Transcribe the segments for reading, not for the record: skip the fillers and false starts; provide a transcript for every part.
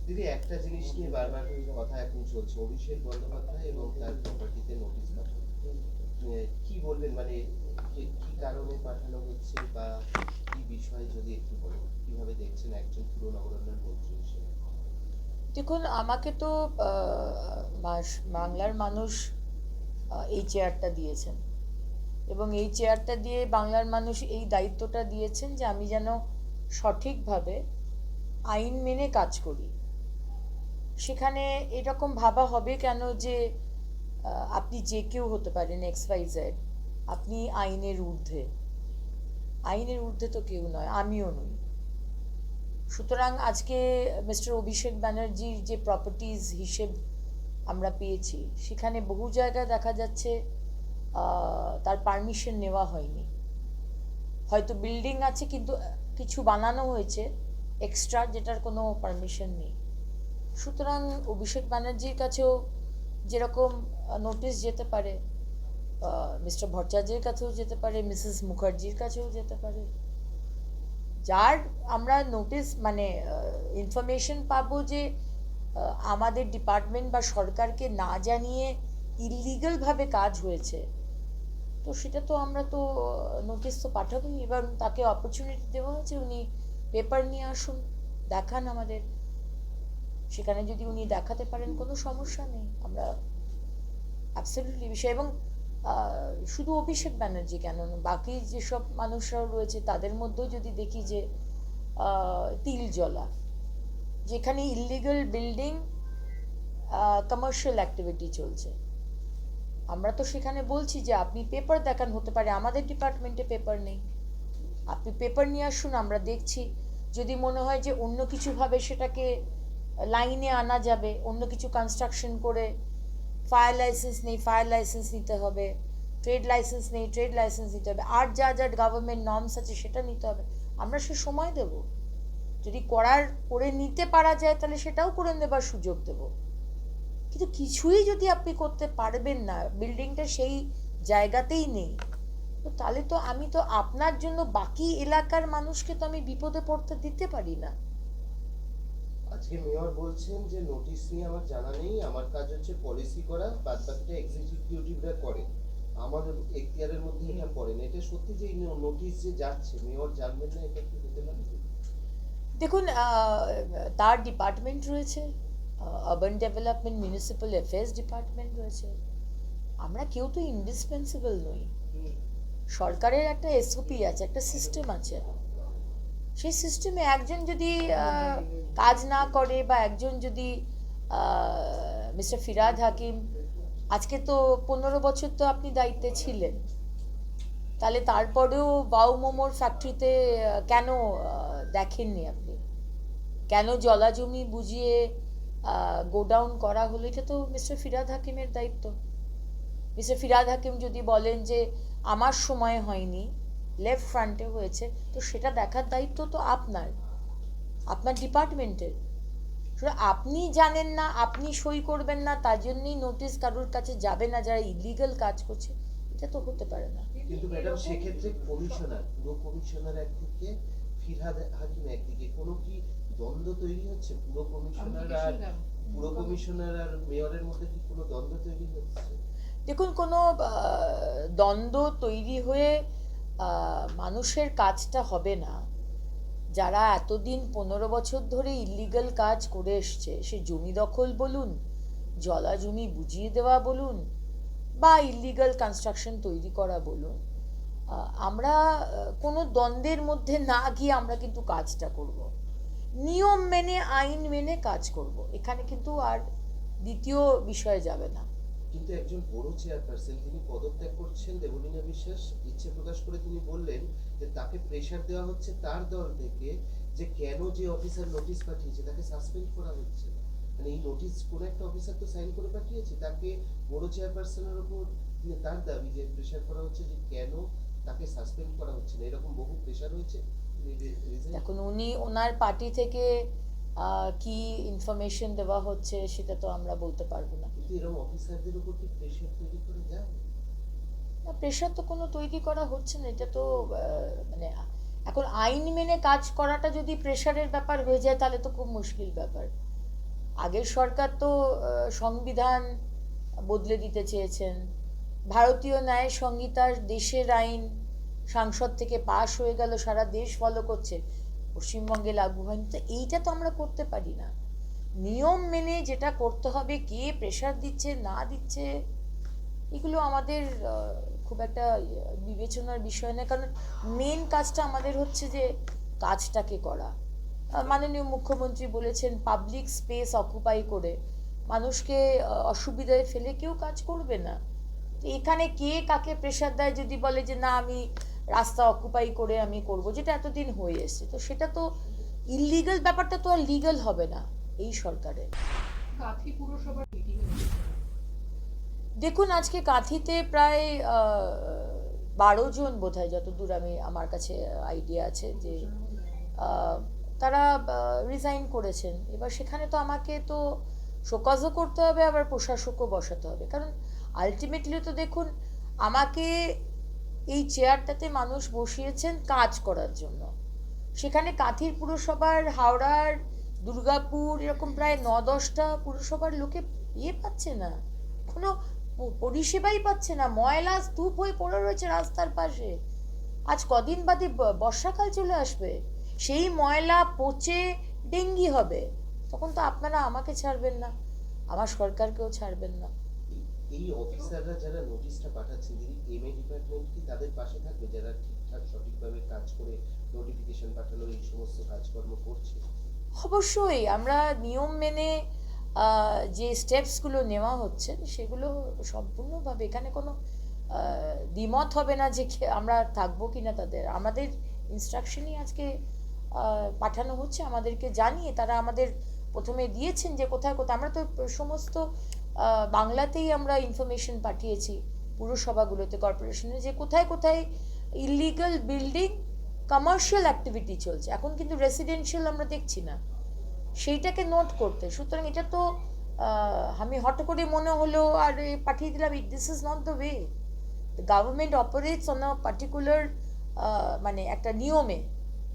দিদি একটা জিনিস নিয়ে বারবার কথা এখন চলছে, অভিষেক বন্দ্যোপাধ্যায় এবং তার প্রপার্টিতে নোটিশ পাঠানো। কি বলবেন, মানে কি কারণে পাঠানো হচ্ছে বা কি বিষয় যদি একটু বলেন, কিভাবে দেখছেন একজন পুর নগরায়ণ মন্ত্রী হিসেবে? দেখুন, আমাকে তো বাংলার মানুষ এই চেয়ারটা দিয়েছেন, এবং এই চেয়ারটা দিয়ে বাংলার মানুষ এই দায়িত্বটা দিয়েছেন যে আমি যেন সঠিকভাবে আইন মেনে কাজ করি। সেখানে এরকম ভাবা হবে কেন যে আপনি যে কেউ হতে পারেন, XYZ, আপনি আইনের ঊর্ধ্বে? আইনের ঊর্ধ্বে তো কেউ নয়, আমিও নই। সুতরাং আজকে মিস্টার অভিষেক ব্যানার্জির যে প্রপার্টিজ হিসেব আমরা পেয়েছি, সেখানে বহু জায়গায় দেখা যাচ্ছে তার পারমিশন নেওয়া হয়নি। হয়তো বিল্ডিং আছে কিন্তু কিছু বানানো হয়েছে এক্সট্রা, যেটার কোনো পারমিশন নেই। সুতরাং অভিষেক ব্যানার্জির কাছেও যেরকম নোটিশ যেতে পারে, মিস্টার ভট্টাচার্যের কাছেও যেতে পারে, মিসেস মুখার্জির কাছেও যেতে পারে। যার আমরা নোটিশ মানে ইনফরমেশন পাবো যে আমাদের ডিপার্টমেন্ট বা সরকারকে না জানিয়ে ইললিগালভাবে কাজ হয়েছে, তো সেটা তো আমরা তো নোটিশ তো পাঠাবোই। এবার তাকে অপরচুনিটি দেওয়া হয়েছে, উনি পেপার নিয়ে আসুন, দেখান আমাদের। সেখানে যদি উনি দেখাতে পারেন, কোনো সমস্যা নেই, আমরা অ্যাবসলিউটলি বিষয়। এবং শুধু অভিষেক ব্যানার্জি কেন, বাকি যেসব মানুষরাও রয়েছে তাদের মধ্যেও যদি দেখি যে তিলজলা, যেখানে ইললিগাল বিল্ডিং, কমার্শিয়াল অ্যাক্টিভিটি চলছে, আমরা তো সেখানে বলছি যে আপনি পেপার দেখান। হতে পারে আমাদের ডিপার্টমেন্টে পেপার নেই, আপনি পেপার নিয়ে আসুন, আমরা দেখছি। যদি মনে হয় যে অন্য কিছুভাবে সেটাকে লাইনে আনা যাবে, অন্য কিছু কনস্ট্রাকশন করে, ফায়ার লাইসেন্স নেই, ফায়ার লাইসেন্স নিতে হবে, ট্রেড লাইসেন্স নেই, ট্রেড লাইসেন্স নিতে হবে, আর যা যা গভর্নমেন্ট নর্মস আছে সেটা নিতে হবে, আমরা সে সময় দেব। যদি করে নিতে পারা যায় তাহলে সেটাও করে নেবার সুযোগ দেব। কিন্তু কিছুই যদি আপনি করতে পারবেন না, বিল্ডিংটা সেই জায়গাতেই নেই, তো তাহলে তো আমি তো আপনার জন্য বাকি এলাকার মানুষকে তো আমি বিপদে পড়তে দিতে পারি না। আজকে মেয়র বলছেন যে নোটিশ নিয়ে আমার জানা নেই, আমার কাজ হচ্ছে পলিসি করা, বাদ বাকিটা এক্সিকিউটিভরা করে, আমাদের এখতিয়ারের মধ্যে এটা পড়ে না। এটা সত্যি যে নোটিশ যে যাচ্ছে মেয়র জানবেন না, এটা কি হতে পারে? দেখুন, তার ডিপার্টমেন্ট রয়েছে, urban development, municipal affairs department রয়েছে। আমরা কেউ তো ইন্ডিসপেন্সিবল নই। সরকারের একটা SOP আছে, একটা সিস্টেম আছে। সেই সিস্টেমে একজন যদি কাজ না করে, বা একজন যদি মিস্টার ফিরহাদ হাকিম, আজকে তো 15 বছর তো আপনি দায়িত্বে ছিলেন, তাহলে তারপরেও বাউ মোমোর ফ্যাক্টরিতে কেন দেখেননি আপনি? কেন জলাজমি বুঝিয়ে গোডাউন করা হলো? এটা তো মিস্টার ফিরহাদ হাকিমের দায়িত্ব। মিস্টার ফিরহাদ হাকিম যদি বলেন যে আমার সময় হয়নি, লেফট ফ্রন্টে হয়েছে, তো সেটা দেখার দায়িত্ব তো আপনার, আপনার ডিপার্টমেন্টের। আপনি জানেন না, আপনি সই করবেন না, তার জন্যই নোটিশ কারোর কাছে যাবে না যারা ইলিগাল কাজ করছে? এটা তো হতে পারে না। কিন্তু ম্যাডাম সেক্ষেত্রে কমিশনার, পুরো কমিশনার একদিকে, ফিরহাদ হাকিম একদিকে, কোনো কি দ্বন্দ্ব তৈরি হচ্ছে? পুরো কমিশনার আর মেয়রের মধ্যে কি কোনো দ্বন্দ্ব তৈরি হচ্ছে? দেখুন, কোনো দ্বন্দ্ব তৈরি হয়ে মানুষের কাজটা হবে না। যারা এতদিন 15 বছর ধরে ইলিগাল কাজ করে এসছে, সে জমি দখল বলুন, জলা জমি বুঝিয়ে দেওয়া বলুন, বা ইলিগাল কনস্ট্রাকশন তৈরি করা বলুন, আমরা কোনো দ্বন্দ্বের মধ্যে না গিয়ে আমরা কিন্তু কাজটা করব, নিয়ম মেনে আইন মেনে কাজ করব। এখানে কিন্তু আর দ্বিতীয় বিষয়ে যাবে না। কিন্তু একজন বড় চেয়ারপারসন তিনি পদত্যাগ করছেন, দেবলীনা বিশ্বাস ইচ্ছে প্রকাশ করে তিনি বললেন যে তাকে প্রেসার দেওয়া হচ্ছে তার দল থেকে, যে কেন যে অফিসার নোটিশ পাঠিয়েছে তাকে সাসপেন্ড করা হচ্ছে। মানে এই নোটিশ কোন একটা অফিসার তো সাইন করে পাঠিয়েছে, তাকে বড় চেয়ারপারসনের উপর তার দাবি যে প্রেসার করা হচ্ছে যে কেন তাকে সাসপেন্ড করা হচ্ছে না, এরকম বহু প্রেসার হয়েছে। এখন উনি ওনার পার্টি থেকে কি ইনফরমেশন দেওয়া হচ্ছে সেটা তো আমরা বলতে পারবো না। কিন্তু এরকম অফিসারদের উপর কি প্রেসার তৈরি করে যায়? না, প্রেশার তো কোনো তৈরি করা হচ্ছে না। এটা তো মানে এখন আইন মেনে কাজ করাটা যদি প্রেশারের ব্যাপার হয়ে যায় তাহলে তো খুব মুশকিল ব্যাপার। আগের সরকার তো সংবিধান বদলে দিতে চেয়েছেন, ভারতীয় ন্যায় সংহিতার দেশের আইন সংসদ থেকে পাশ হয়ে গেল, সারা দেশ ফলো করছে, পশ্চিমবঙ্গে লাগু হয়নি। তো এইটা তো আমরা করতে পারি না। নিয়ম মেনে যেটা করতে হবে, কে প্রেশার দিচ্ছে না দিচ্ছে এগুলো আমাদের খুব একটা বিবেচনার বিষয় নয়, কারণ মেন কাজটা আমাদের হচ্ছে যে কাজটাকে করা। মাননীয় মুখ্যমন্ত্রী বলেছেন পাবলিক স্পেস অকুপাই করে মানুষকে অসুবিধায় ফেলে কেউ কাজ করবে না। তো এখানে কে কাকে প্রেশার দেয় যদি বলে যে না আমি রাস্তা অকুপাই করে আমি করব, যেটা এতদিন হয়ে এসছে, তো সেটা তো ইললিগাল, ব্যাপারটা তো আর লিগাল হবে না এই সরকারে। কাঁথি পুরসভার মিটিং দেখুন আজকে কাঁথিতে প্রায় 12 জন বোধহয়, যতদূর আমার কাছে আইডিয়া আছে, যে তারা রিজাইন করেছেন। এবার সেখানে তো আমাকে তো শোকজও করতে হবে, আবার প্রশাসকও বসাতে হবে, কারণ আলটিমেটলি তো দেখুন আমাকে এই চেয়ারটাতে মানুষ বসিয়েছেন কাজ করার জন্য। সেখানে কাঁথির পুরসভার, হাওড়ার, দুর্গাপুর, এরকম প্রায় 9-10টা পুরসভার লোকে পাচ্ছে না, কোনো পরিষেবাই পাচ্ছে না। ময়লা স্তূপ হয়ে পড়ে রয়েছে রাস্তার পাশে। আজ কদিন বাদে বর্ষাকাল চলে আসবে, সেই ময়লা পচে ডেঙ্গি হবে, তখন তো আপনারা আমাকে ছাড়বেন না, আমার সরকারকেও ছাড়বেন না। এই অফিসাররা যারা নোটিশটা পাঠাচ্ছেন, দিদি এমএ ডিপার্টমেন্ট কি তাদের পাশে থাকবে, যারা ঠিকঠাক সঠিকভাবে কাজ করে নোটিফিকেশন পাঠানো এই সমস্ত কাজকর্ম করছে? অবশ্যই আমরা নিয়ম মেনে যে স্টেপসগুলো নেওয়া হচ্ছে সেগুলো সম্পূর্ণভাবে, এখানে কোনো দ্বিমত হবে না যে আমরা থাকবো কি না তাদের। আমাদের ইনস্ট্রাকশনই আজকে পাঠানো হচ্ছে, আমাদেরকে জানিয়ে তারা আমাদের প্রথমে দিয়েছেন যে কোথায় কোথায়, আমরা তো সমস্ত বাংলাতেই আমরা ইনফরমেশন পাঠিয়েছি পুরসভাগুলোতে, কর্পোরেশনে, যে কোথায় কোথায় ইলিগাল বিল্ডিং, কমার্শিয়াল অ্যাক্টিভিটি চলছে। এখন কিন্তু রেসিডেন্সিয়াল আমরা দেখছি না, সেইটাকে নোট করতে। সুতরাং এটা তো আমি হঠাৎ করে মনে হলো আর পাঠিয়ে দিলাম, this is not the way. The government operates on a particular মানে একটা নিয়মে,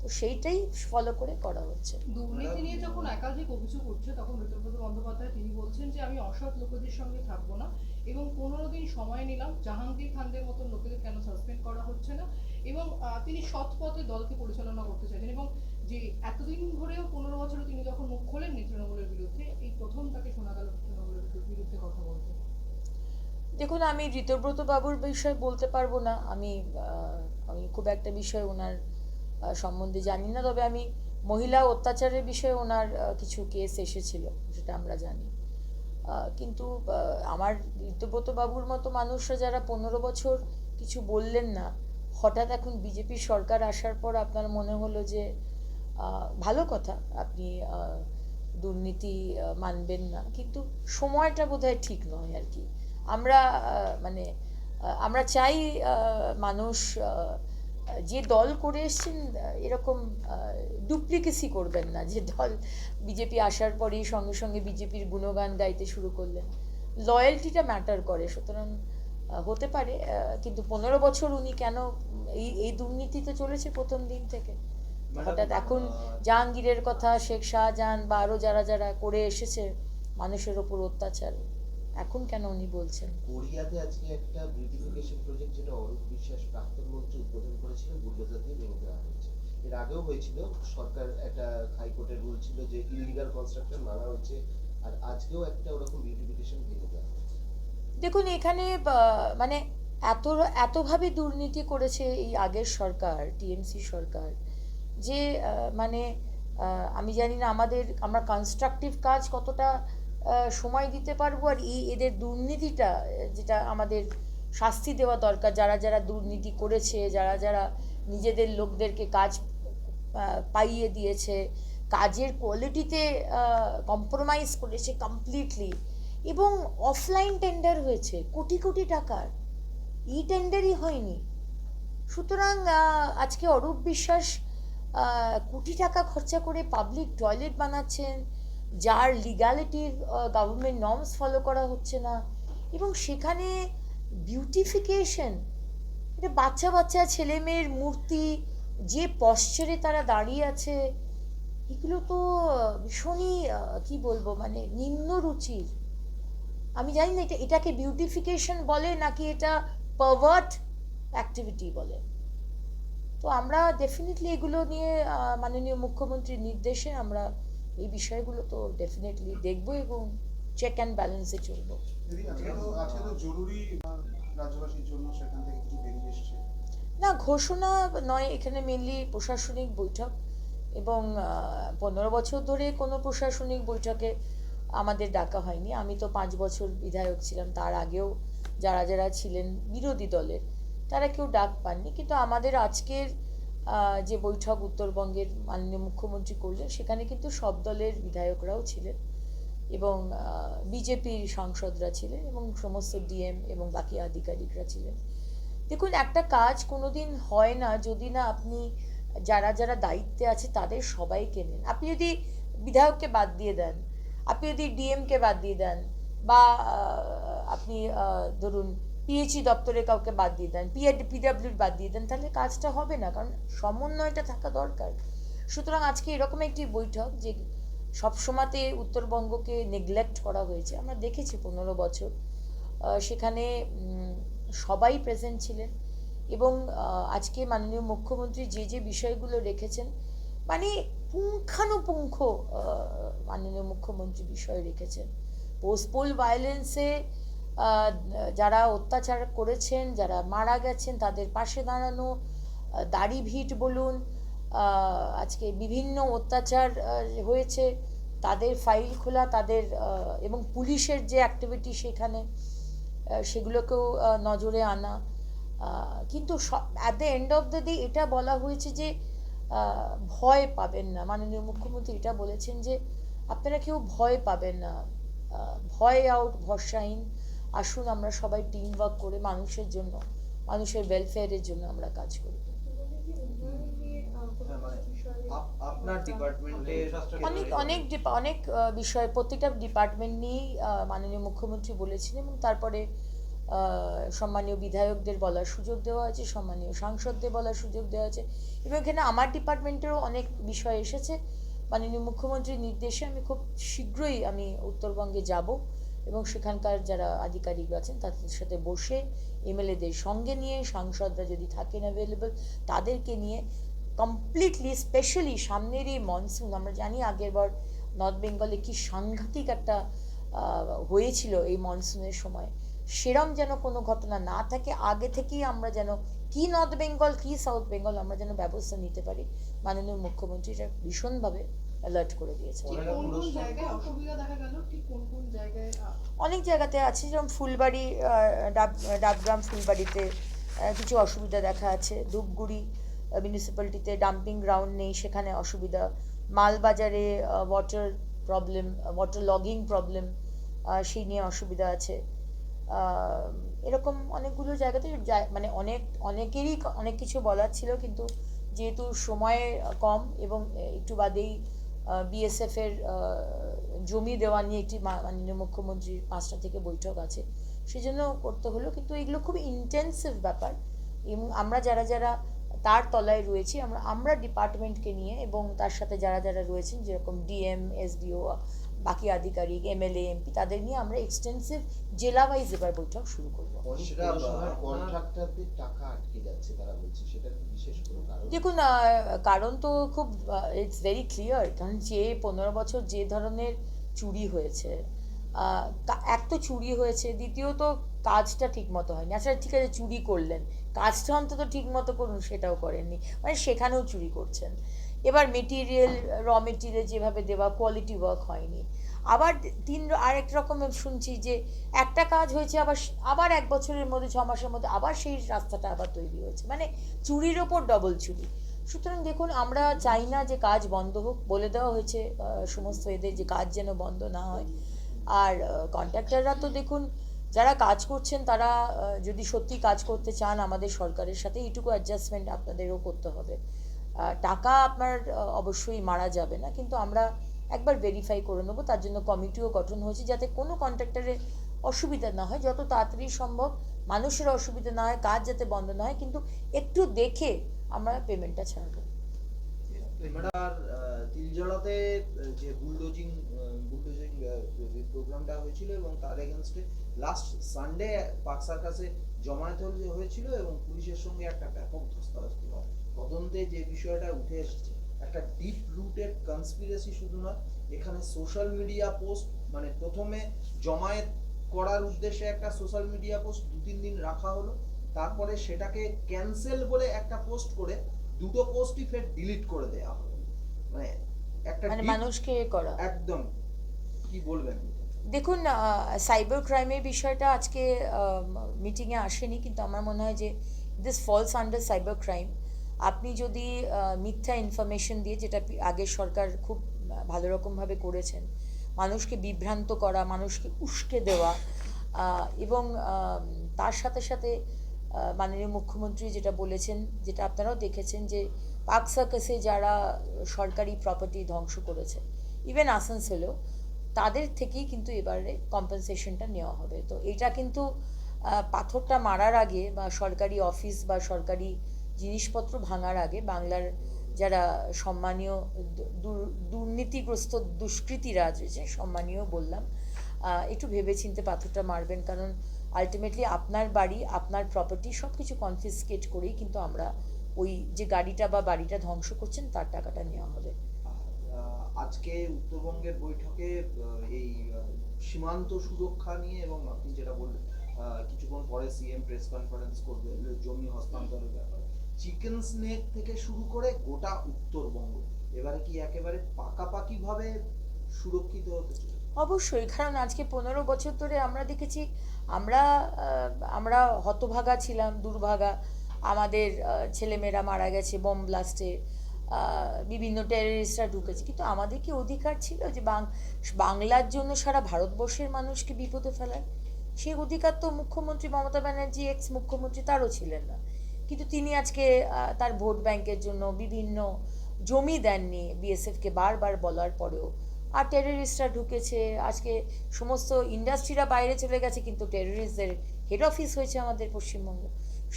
তো সেইটাই ফলো করে করা হচ্ছে। দুর্নীতি নিয়ে যখন একাধিক অভিযোগ উঠছে তখন ঋতব্রত বন্দ্যোপাধ্যায় তিনি বলছেন যে আমি অসৎ লোকেদের সঙ্গে থাকবো না, এবং 15 দিন সময় নিলাম, জাহাঙ্গীর খানদের মতো লোকেদের কেন সাসপেন্ড করা হচ্ছে না, এবং তিনি সৎ পথে দলকে পরিচালনা করতে চাইছেন, এবং যে এতদিন ধরেও 15 বছরে তিনি যখন মুখ খোলেননি তৃণমূলের বিরুদ্ধে, এই প্রথম তাকে শোনা গেল তৃণমূলের বিরুদ্ধে কথা বলতে। দেখুন আমি ঋতব্রত বাবুর বিষয়ে বলতে পারবো না, আমি খুব একটা বিষয় ওনার সম্বন্ধে জানি না, তবে আমি মহিলা অত্যাচারের বিষয়ে ওনার কিছু কেস এসেছিল সেটা আমরা জানি। কিন্তু আমার ঋতব্রত বাবুর মতো মানুষরা যারা 15 বছর কিছু বললেন না, হঠাৎ এখন বিজেপির সরকার আসার পর আপনার মনে হলো যে ভালো কথা, আপনি দুর্নীতি মানবেন না, কিন্তু সময়টা বোধহয় ঠিক নয় আর কি। আমরা মানে আমরা চাই মানুষ যে দল করে এসছেন এরকম ডুপ্লিকেসি করবেন না, যে দল বিজেপি আসার পরেই সঙ্গে সঙ্গে বিজেপির গুণগান গাইতে শুরু করলেন। লয়্যালটিটা ম্যাটার করে, সুতরাং হতে পারে, কিন্তু 15 বছর উনি কেন এই দুর্নীতি তো চলেছে প্রথম দিন থেকে, হঠাৎ এখন জাহাঙ্গীরের কথা, শেখ শাহজাহান বা আরও যারা যারা করে এসেছে মানুষের ওপর অত্যাচার, এখন কেন উনি বলছেন? কোরিয়াতে আজকে একটা বিউটিফিকেশন প্রজেক্ট, যেটা অরূপ বিশ্বাস প্রাক্তন মন্ত্রী উদ্বোধন করেছিলেন, বুলডোজার দিয়ে ভেঙে দেওয়া হয়েছে। এর আগেও হয়েছিল, সরকার একটা হাইকোর্টের রুল ছিল যে ইলিগাল কনস্ট্রাকশন মানা হচ্ছে, আর আজকেও একটা ওরকম বিউটিফিকেশন ভেঙে দেওয়া হয়েছে। দেখুন এখানে মানে এতভাবে দুর্নীতি করেছে এই আগের সরকার, টিএমসি সরকার, যে মানে আমি জানি না আমরা কনস্ট্রাকটিভ কাজ কতটা সময় দিতে পারবো, আর এদের দুর্নীতিটা যেটা আমাদের শাস্তি দেওয়া দরকার, যারা যারা দুর্নীতি করেছে, যারা যারা নিজেদের লোকদেরকে কাজ পাইয়ে দিয়েছে, কাজের কোয়ালিটিতে কম্প্রোমাইজ করেছে কমপ্লিটলি, এবং অফলাইন টেন্ডার হয়েছে কোটি কোটি টাকার, ই টেন্ডারই হয়নি। সুতরাং আজকে অরূপ বিশ্বাস কোটি টাকা খরচা করে পাবলিক টয়লেট বানাচ্ছেন, যার লিগ্যালিটির গভর্নমেন্ট নর্মস ফলো করা হচ্ছে না, এবং সেখানে বিউটিফিকেশন, এটা বাচ্চা বাচ্চা ছেলে মেয়ের মূর্তি, যে পশ্চারে তারা দাঁড়িয়ে আছে, এগুলো তো ভীষণই কি বলবো, মানে নিম্ন রুচির। আমি জানি না এটাকে বিউটিফিকেশন বলে নাকি এটা পারভার্ট অ্যাক্টিভিটি বলে। তো আমরা ডেফিনেটলি এগুলো নিয়ে মাননীয় মুখ্যমন্ত্রীর নির্দেশে আমরা এই বিষয়গুলো তো ডেফিনেটলি দেখব এবং চেক অ্যান্ড ব্যালেন্সে চলবো। দিদি আজকে তো জরুরি রাজ্যবাসীর জন্য সেখান থেকে কিছু বেরিয়ে এসছে। না, ঘোষণা নয়, এখানে মেনলি প্রশাসনিক বৈঠক এবং 15 বছর ধরে কোনো প্রশাসনিক বৈঠকে আমাদের ডাকা হয়নি। আমি তো 5 বছর বিধায়ক ছিলাম, তার আগেও যারা যারা ছিলেন বিরোধী দলের তারা কেউ ডাক পাননি। কিন্তু আমাদের আজকের যে বৈঠক উত্তরবঙ্গের মাননীয় মুখ্যমন্ত্রী করলেন, সেখানে কিন্তু সব দলের বিধায়করাও ছিলেন এবং বিজেপির সাংসদরা ছিলেন এবং সমস্ত ডিএম এবং বাকি আধিকারিকরা ছিলেন। দেখুন, একটা কাজ কোনোদিন হয় না যদি না আপনি যারা যারা দায়িত্বে আছে তাদের সবাইকে নেন। আপনি যদি বিধায়ককে বাদ দিয়ে দেন, আপনি যদি ডিএমকে বাদ দিয়ে দেন, বা আপনি ধরুন পিএইচই দপ্তরে কাউকে বাদ দিয়ে দেন, পিডাব্লিউর বাদ দিয়ে দেন, তাহলে কাজটা হবে না, কারণ সমন্বয়টা থাকা দরকার। সুতরাং আজকে এরকম একটি বৈঠক যে সবসময়তে উত্তরবঙ্গকে নেগলেক্ট করা হয়েছে, আমরা দেখেছি 15 বছর, সেখানে সবাই প্রেজেন্ট ছিলেন এবং আজকে মাননীয় মুখ্যমন্ত্রী যে যে বিষয়গুলো রেখেছেন, মানে পুঙ্খানুপুঙ্খ মাননীয় মুখ্যমন্ত্রী বিষয় রেখেছেন। পোল ভায়োলেন্সে যারা অত্যাচার করেছেন, যারা মারা গেছেন, তাদের পাশে দাঁড়ানো, দাড়ি ভিট বলুন, আজকে বিভিন্ন অত্যাচার হয়েছে তাদের ফাইল খোলা, তাদের এবং পুলিশের যে অ্যাক্টিভিটি সেখানে সেগুলোকেও নজরে আনা। কিন্তু at the end of the day এটা বলা হয়েছে যে ভয় পাবেন না। মাননীয় মুখ্যমন্ত্রী এটা বলেছেন যে আপনারা কেউ ভয় পাবেন না, ভয় আউট, ভরসাহীন, আসুন আমরা সবাই টিম ওয়ার্ক করে মানুষের জন্য, মানুষের ওয়েলফেয়ারের জন্য আমরা কাজ করি। আপনার ডিপার্টমেন্টের অনেক বিষয়, প্রত্যেকটা ডিপার্টমেন্ট নিয়েই মাননীয় মুখ্যমন্ত্রী বলেছেন এবং তারপরে সম্মানীয় বিধায়কদের বলার সুযোগ দেওয়া হয়েছে, সম্মানীয় সাংসদদের বলার সুযোগ দেওয়া হয়েছে এবং এখানে আমার ডিপার্টমেন্টেরও অনেক বিষয় এসেছে। মাননীয় মুখ্যমন্ত্রীর নির্দেশে আমি খুব শীঘ্রই আমি উত্তরবঙ্গে যাব এবং সেখানকার যারা আধিকারিক আছেন তাদের সাথে বসে, এমএলএদের সঙ্গে নিয়ে, সাংসদরা যদি থাকেন অ্যাভেলেবল তাদেরকে নিয়ে কমপ্লিটলি, স্পেশালি সামনের এই মনসুন, আমরা জানি আগেরবার নর্থ বেঙ্গলে কি সাংঘাতিক একটা হয়েছিল এই মনসুনের সময়, সেরম যেন কোনো ঘটনা না থাকে, আগে থেকেই আমরা যেন কি নর্থ বেঙ্গল কি সাউথ বেঙ্গল আমরা যেন ব্যবস্থা নিতে পারি। মাননীয় মুখ্যমন্ত্রী এটা ভীষণভাবে অ্যালার্ট করে দিয়েছে। ঠিক কোন কোন জায়গায় অসুবিধা দেখা গেল, ঠিক কোন কোন জায়গায়? অনেক জায়গাতে আছে, যেমন ফুলবাড়ি, ডাবগ্রাম ফুলবাড়িতে কিছু অসুবিধা দেখা আছে। ধূপগুড়ি মিউনিসিপ্যালিটিতে ডাম্পিং গ্রাউন্ড নেই, সেখানে অসুবিধা। মালবাজারে water problem, water logging problem, সেই নিয়ে অসুবিধা আছে। এরকম অনেকগুলো জায়গাতে মানে অনেকেরই অনেক কিছু বলার ছিল, কিন্তু যেহেতু সময় কম এবং একটু বাদেই বিএসএফের জমি দেওয়া নিয়ে একটি মাননীয় মুখ্যমন্ত্রীর 5টা থেকে বৈঠক আছে, সেজন্য করতে হলো। কিন্তু এগুলো খুব ইন্টেন্সিভ ব্যাপার এবং আমরা যারা যারা তার তলায় রয়েছি, আমরা ডিপার্টমেন্টকে নিয়ে এবং তার সাথে যারা যারা রয়েছেন, যেরকম ডিএম, এসডিও, বাকি আধিকারিক, এমএলএ, এমপি, তাদের নিয়ে আমরা এক্সটেন্সিভ জেলা ওয়াইজ এবার বৈঠক শুরু করবো। কন্ট্রাক্টরদের টাকা আটকে যাচ্ছে তারা বলছে, সেটা কি বিশেষ কোনো কারণ? দেখুন, কারণ তো খুব ইটস ভেরি ক্লিয়ার, কারণ যে 15 বছর যে ধরনের চুরি হয়েছে, এক তো চুরি হয়েছে, দ্বিতীয়ত কাজটা ঠিক মতো হয়নি। আচ্ছা ঠিক আছে, চুরি করলেন, কাজটা অন্তত ঠিক মতো করুন, সেটাও করেননি, মানে সেখানেও চুরি করছেন। এবার মেটেরিয়াল, র মেটেরিয়াল যেভাবে দেওয়া, কোয়ালিটি ওয়ার্ক হয়নি। আবার আরেক রকমের শুনছি যে একটা কাজ হয়েছে, আবার 1 বছরের মধ্যে, 6 মাসের মধ্যে আবার সেই রাস্তাটা আবার তৈরি হয়েছে, মানে চুরির ওপর ডবল চুরি। সুতরাং দেখুন, আমরা চাই না যে কাজ বন্ধ হোক, বলে দেওয়া হয়েছে সমস্ত এদের যে কাজ যেন বন্ধ না হয়। আর কন্ট্রাক্টররা তো দেখুন, যারা কাজ করছেন তারা যদি সত্যি কাজ করতে চান আমাদের সরকারের সাথে, এইটুকু অ্যাডজাস্টমেন্ট আপনাদেরও করতে হবে। টাকা আপনার অবশ্যই মারা যাবে না, কিন্তু আমরা একবার ভেরিফাই করে নেবো, তার জন্য কমিটিও গঠন হয়েছে, যাতে কোনো কন্ট্রাক্টরের অসুবিধা না হয়, যত তাড়াতাড়ি সম্ভব মানুষের অসুবিধা না হয়, কাজ যাতে বন্ধ না হয়, কিন্তু একটু দেখে আমরা পেমেন্টটা ছাড়বো। আর তিলজলাতে যে বুলডোজিং প্রোগ্রামটা হয়েছিল এবং তার এগেনস্টে লাস্ট সানডে পার্ক সার্কাসে জমায়েত হয়েছিল এবং পুলিশের সঙ্গে একটা ব্যাপক ধস্তাধস্তি হয়। তদন্তে যে বিষয়টা উঠে এসেছে একটা ডিপ রুটেড কনস্পিরেসি শুধু নয়, এখানে সোশ্যাল মিডিয়া পোস্ট, মানে প্রথমে জমায়েত করার উদ্দেশ্যে একটা সোশ্যাল মিডিয়া পোস্ট 2-3 দিন রাখা হলো, তারপরে সেটাকে ক্যান্সেল বলে একটা পোস্ট করে দুটো পোস্টই ফের ডিলিট করে দেওয়া হলো। মানে একটা মানে মানুষকে করা একদম কি বলবেন? দেখুন, সাইবার ক্রাইমের বিষয়টা আজকে মিটিংয়ে আসেনি, কিন্তু আমার মনে হয় যে this false under cyber crime. আপনি যদি মিথ্যা ইনফরমেশন দিয়ে, যেটা আগের সরকার খুব ভালো রকমভাবে করেছেন, মানুষকে বিভ্রান্ত করা, মানুষকে উস্কে দেওয়া, এবং তার সাথে সাথে মাননীয় মুখ্যমন্ত্রী যেটা বলেছেন, যেটা আপনারাও দেখেছেন, যে পার্ক সার্কাসে যারা সরকারি প্রপার্টি ধ্বংস করেছে, ইভেন আসানসোলেও, তাদের থেকেই কিন্তু এবারে কম্পেনসেশনটা নেওয়া হবে। তো এটা কিন্তু পাথরটা মারার আগে বা সরকারি অফিস বা সরকারি জিনিসপত্র ভাঙার আগে বাংলার যারা সম্মানীয় দুর্নীতিগ্রস্ত দুষ্কৃতীরা আছে, সম্মানীয় বললাম, একটু ভেবেচিন্তে পাথরটা মারবেন, কারণ আলটিমেটলি আপনার বাড়ি, আপনার প্রপার্টি সব কিছু কনফিসকেট করেই কিন্তু আমরা ওই যে গাড়িটা বা বাড়িটা ধ্বংস করছেন তার টাকাটা নেওয়া হবে। আজকে উত্তরবঙ্গের বৈঠকে এই সীমান্ত সুরক্ষা নিয়ে, এবং আপনি যেটা বললেন কিছুক্ষণ পরে সিএম প্রেস কনফারেন্স করবে জমি হস্তান্তরের ব্যাপারে, চিকেন স্নেক থেকে শুরু করে গোটা উত্তরবঙ্গ এবারে কি একেবারে পাকাপাকি ভাবে সুরক্ষিত হতে চলেছে? অবশ্যই, কারণ আজকে 15 বছর ধরে আমরা দেখেছি, আমরা হতভাগা ছিলাম, দুর্ভাগা, আমাদের ছেলেমেয়েরা মারা গেছে বোম ব্লাস্টে, বিভিন্ন টেররিস্টরা ঢুকেছে, কিন্তু আমাদের কি অধিকার ছিল যে বাংলার জন্য সারা ভারতবর্ষের মানুষকে বিপদে ফেলার? সেই অধিকার তো মুখ্যমন্ত্রী মমতা ব্যানার্জি, এক্স মুখ্যমন্ত্রী, তারও ছিলেন না। কিন্তু তিনি আজকে তার ভোট ব্যাংকের জন্য বিভিন্ন জমি দেননি বিএসএফকে, বারবার বলার পরেও, আর টেররিস্টরা ঢুকেছে, আজকে সমস্ত ইন্ডাস্ট্রিরা বাইরে চলে গেছে, কিন্তু টেররিস্টদের হেড অফিস হয়েছে আমাদের পশ্চিমবঙ্গে।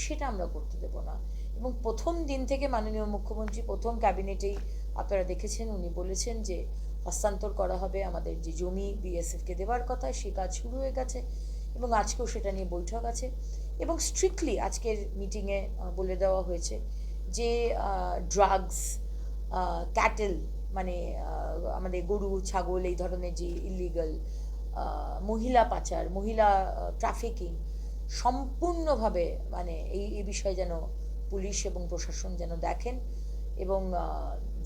সেটা আমরা করতে দেবো না। এবং প্রথম দিন থেকে মাননীয় মুখ্যমন্ত্রী প্রথম ক্যাবিনেটেই আপনারা দেখেছেন, উনি বলেছেন যে হস্তান্তর করা হবে আমাদের যে জমি বিএসএফকে দেওয়ার কথা, সে কাজ শুরু হয়ে গেছে, এবং আজকেও সেটা নিয়ে বৈঠক আছে। এবং স্ট্রিক্টলি আজকের মিটিংয়ে বলে দেওয়া হয়েছে যে ড্রাগস, ক্যাটেল, মানে আমাদের গরু ছাগল এই ধরনের যে ইলিগাল, মহিলা পাচার, মহিলা ট্রাফিকিং, সম্পূর্ণভাবে মানে এই বিষয়ে যেন পুলিশ এবং প্রশাসন যেন দেখেন, এবং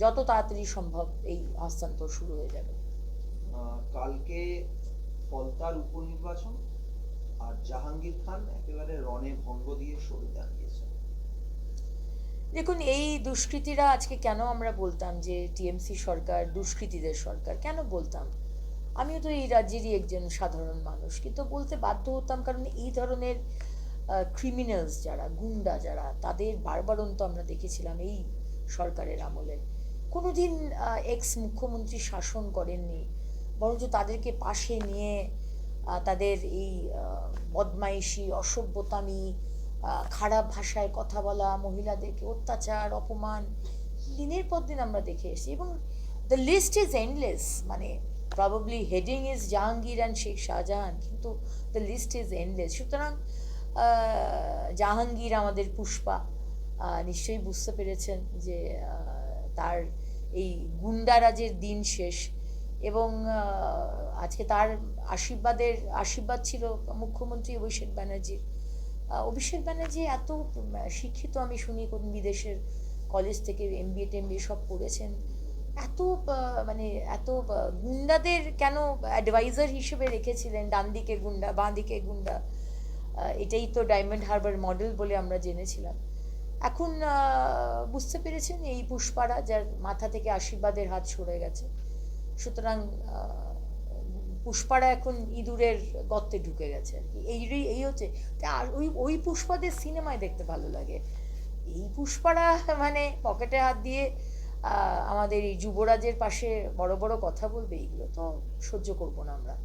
যত তাড়াতাড়ি সম্ভব এই হস্তান্তর শুরু হয়ে যাবে। কালকে ফলতার উপনির্বাচন, আর জাহাঙ্গীর খান একেবারে রণে ভঙ্গ দিয়ে সরে দাঁড়িয়েছে। দেখুন, এই দুষ্কৃতীরা আজকে কেন আমরা বলতাম যে টিএমসি সরকার দুষ্কৃতীদের সরকার, কেন বলতাম? আমিও তো এই রাজ্যেরই একজন সাধারণ মানুষ, কিন্তু বলতে বাধ্য হতাম, কারণ এই ধরনের ক্রিমিনালস যারা, গুন্ডা যারা, তাদের বারবারন্ত আমরা দেখেছিলাম এই সরকারের আমলে। কোনোদিন এক্স মুখ্যমন্ত্রী শাসন করেননি, বরঞ্চ তাদেরকে পাশে নিয়ে তাদের এই বদমাইশি, অসভ্যতামি, খারাপ ভাষায় কথা বলা, মহিলাদেরকে অত্যাচার, অপমান, দিনের পর দিন আমরা দেখে এসেছি। এবং দ্য লিস্ট ইজ এন্ডলেস, মানে probably heading is Jahangir and Sheikh Shahjahan, কিন্তু দ্য লিস্ট ইজ এন্ডলেস। সুতরাং জাহাঙ্গীর আমাদের পুষ্পা, নিশ্চয়ই বুঝতে পেরেছেন যে তার এই গুন্ডারাজের দিন শেষ, এবং আজকে তার আশীর্বাদ ছিল মুখ্যমন্ত্রী অভিষেক ব্যানার্জির। অভিষেক ব্যানার্জি এত শিক্ষিত, আমি শুনি কোন বিদেশের কলেজ থেকে এমবিএ টেমবিএ সব পড়েছেন, মানে এত গুন্ডাদের কেন অ্যাডভাইজার হিসেবে রেখেছিলেন? ডান দিকে গুন্ডা, বাঁ দিকে গুন্ডা, এটাই তো ডায়মন্ড হারবার মডেল বলে আমরা জেনেছিলাম। এখন বুঝতে পেরেছেন এই পুষ্পারা, যার মাথা থেকে আশীর্বাদের হাত সরে গেছে। সুতরাং পুষ্পারা এখন ইঁদুরের গর্তে ঢুকে গেছে আর কি, এই হচ্ছে। আর ওই পুষ্পাদের সিনেমায় দেখতে ভালো লাগে, এই পুষ্পারা মানে পকেটে হাত দিয়ে আমাদের এই যুবরাজের পাশে বড় বড় কথা বলবে, এইগুলো তো সহ্য করবো না আমরা।